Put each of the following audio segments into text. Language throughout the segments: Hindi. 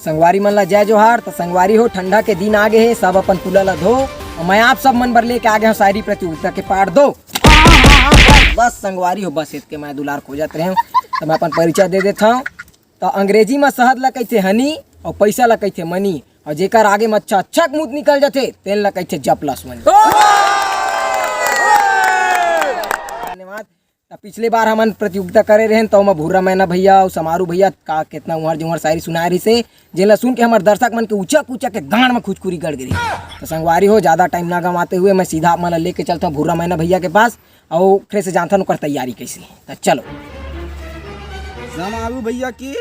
संगवारी मन ला जय जोहार। तो संगवारी हो ठंडा के दिन आगे है, सब अपन पुला ला धो और मैं आप सब मन बर लेके आ गया हूँ शायरी प्रतियोगिता के पार्ट 2। बस संगवारी हो, बस इसके मैं दुलार खोजत रहे हूँ। तो मैं अपन परिचय दे देता हूँ। तो अंग्रेजी में शहद ला कहते हनी और पैसा ला कहते मनी, और जेकर आगे में अच्छा मुँह निकल जाते तेल ला कहते जपलस मनी। धन्यवाद। पिछले बार हमन प्रतियोगिता करे रहे तो मैं भूरा मैना भैया और समारू भैया का कितना उहर जुहर शायरी सुनाए रही से, जेला सुन के हमारे दर्शक मन के ऊंचा के गांड में खुचकुरी गड़ गई। तो संगवारी हो ज़्यादा टाइम ना गंवाते हुए मैं सीधा मतलब लेके चलता हूँ भूरा मैना भैया के पास और ओकरे से जानता हूँ कर तैयारी कैसी। तो चलो समारू भैया की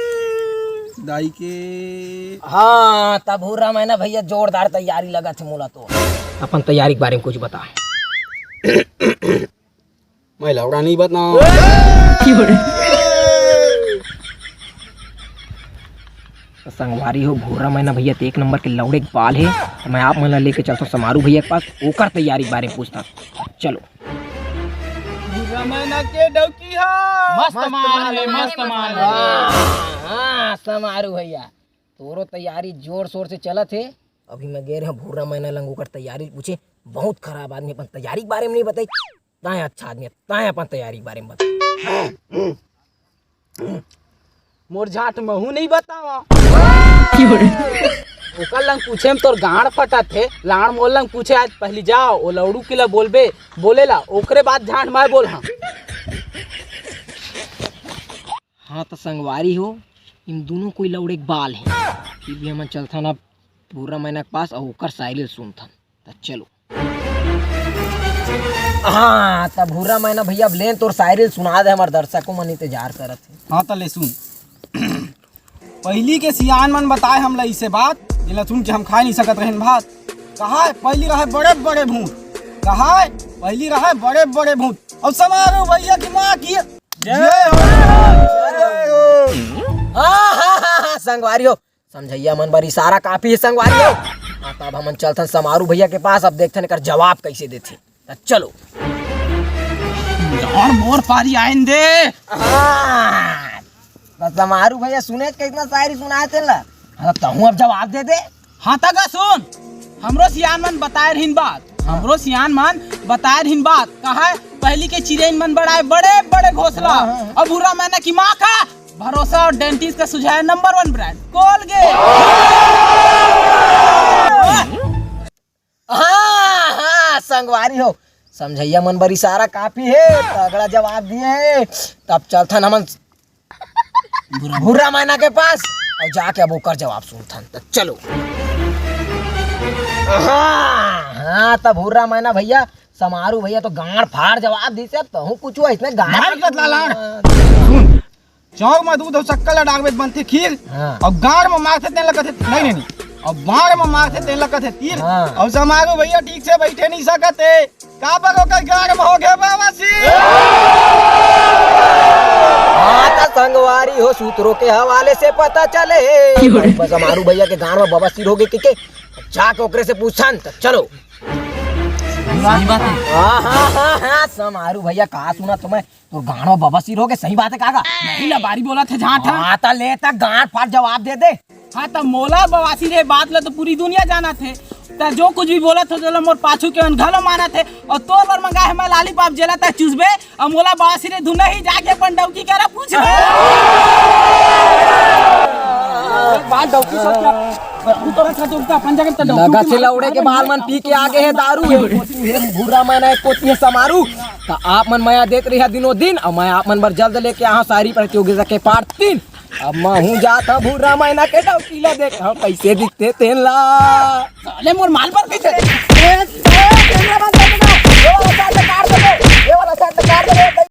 दाई के। हाँ तब भूरा मैना भैया जोरदार तैयारी लगा थे मोला। तो अपन तैयारी के बारे में कुछ बता। मैं लौड़ा नहीं बताऊं। संगवारी हो भूरा मैना भैया तो एक नंबर के लौड़े के बाल है। तो मैं आप मन लेके चलता हूँ समारू भैया के पास, ओकर तैयारी के बारे में पूछता। चलो भूरा मैना के डौकी है मस्त माल है, मस्त माल है। हाँ समारू भैया तोरो तैयारी जोर शोर से चला थे। अभी मैं गए रहे भूरा मैना लंगू कर तैयारी पूछे, बहुत खराब आदमी अपन तैयारी के बारे में नहीं बताई। ताए अच्छा आदमी ताए अपन तैयारी के बारे में बता। मोर झाट महू नहीं बतावा। ओकर लंग पूछे तोर गाड़ फटा थे, लाड़ मोल लंग पूछे आज पहली जाओ ओ लौड़ू के ला बोलबे बोलेला ओकरे बाद झाट मैं बोल। हाँ तो संगवारी हो इन दोनों कोई लौड़े के बाल है। फिर भी हम चलता ना भूरा मैना के पास और ओकर शायरी सुनता। तो चलो हाँ तब भूरा मैना भैया लेन तोर शायरी सुना दे, हमारे दर्शकों मन इंतजार करत है। हाँ तो ले सुन। पहली के सियान मन बताए हमला इसे बात, जिला सुन के हम खा नहीं सकत रहन भात। कहा है पहली रहे बड़े बड़े भूत, कहा है पहली रहे बड़े बड़े भूत और समारो भैया की माँ की जय हो। हाँ संगवारी हो समझैया मन बर इशारा काफी है संगवारी हो। हाँ तब हम चलते समारू भैया के पास, अब देखते कर जवाब कैसे देते। चलो मोर पारी आइन दे। तो समारू भैया सुने कितना शायरी सुनाए थे ला। हाँ तहूँ अब जवाब दे दे। हाँ तक सुन, हमरो सियान मन बताए रहीन बात, हमरो सियान मन बताए रहीन बात। कहा है पहली के चिड़ैन मन बढ़ाए बड़े बड़े घोंसला और भूरा मैना की माँ का भरोसा और डेंटिस्ट का सुझाव नंबर 1 ब्रांड कोलगेट। हाँ संगवारी हो समझैया मन बर इशारा काफी है, तगड़ा जवाब दिए है। तब चलता हमन भूरा मैना के पास और जाके अब ओकर जवाब सुनथन। तो चलो हाँ तब भूरा मैना भैया समारू भैया तो गाड़ फाड़ जवाब दी से। तो कुछ इसमें गाड़ चौक में दूध और शक्कर ला डागबे बनते खीर और गाड़ में मारते तेल लगते नहीं और बाढ़ में मारते तेल लगते तीर। और समारू भैया ठीक से बैठे नहीं सकते का पर ओकर गाड़ में हो गए बाबासी। संगवारी हो सूत्रों के हवाले से पता चले समारू भैया के गाड़ में बवासीर हो गए के जाके ओकरे से पूछन। तो चलो सही बात है। हाँ समारू भैया कहा सुना तुम्हें तो गाड़ में बवासीर हो गए, सही बात है काका। नहीं ला बारी बोला थे झाट। हाँ तो ले तक गाड़ फाड़ जवाब दे दे। हाँ तो मोला बवासीर है बात ला तो पूरी दुनिया जाना थे। तो जो कुछ भी बोला था तो मोर पाछू के घलो माना थे और तोर बर मंगा है मैं लालीपाप जेला तक चूसबे और मोला बवासीर धुना ही जाके अपन डौकी करा पूछ बात डौकी सब क्या तोरा साथ उनका अपन जगह तो लगा से लौड़े के बाल मन पी के आगे है दारू है भूरा मैना एक कोती है समारू। तो आप मन माया देख रही है दिनों दिन और मैं आप मन बर जल्द लेके यहाँ शायरी प्रतियोगिता के पार्ट 3। अब मैं हूँ जाता भूरा मैना के डौकीला देख कैसे दिखते तेन ला साले मोर माल पर पीछे